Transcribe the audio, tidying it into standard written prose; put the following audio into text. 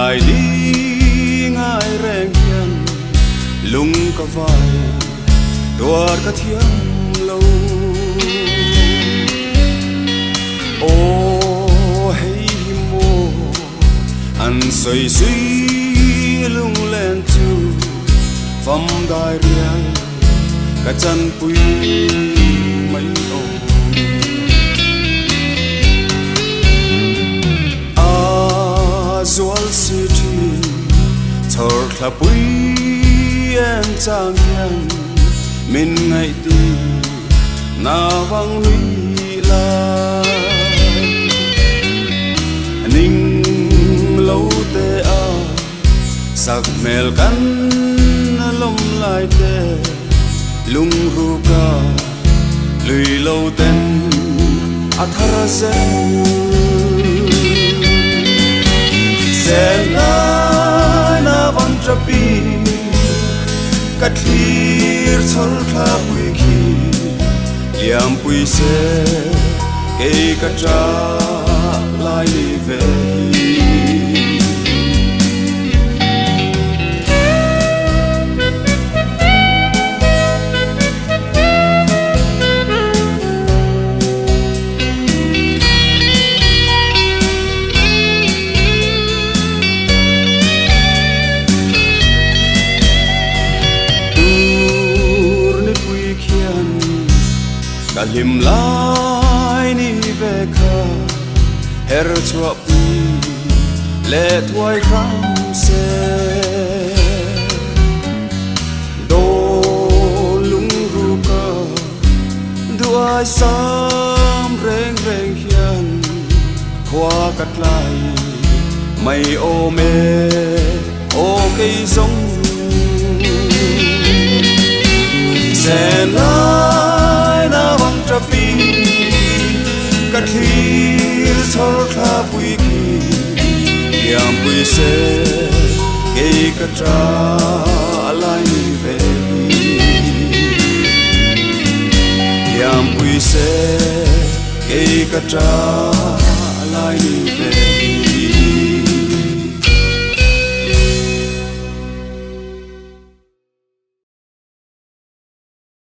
lại đi ngài rèn hiền lung cả vai đuổi cả thiên lâu ô hey mo anh soi suy lung lên chu phong đại riêng cả chân quý mấy ô dual city thor khla pui en chang hian min ngai ti na vang hui la ning lo te a sak mel kan lom lai te lung ru ka lui lo ten athara zen sen lai na vang trapi kat clear chol kha pui khi liam pui se ke ka tra lai ni ve cả hiểm lai ni về kha her chua pi lệ thoại kham se do lung ru ka duai sam reng reng hian khoa cắt lại mày ô mê ô cây giống sen lai na vang trapi kat hir thor kha pui ki yam pui se ke ka tra lai ni ve yam pui se ke ka tra lai ni ve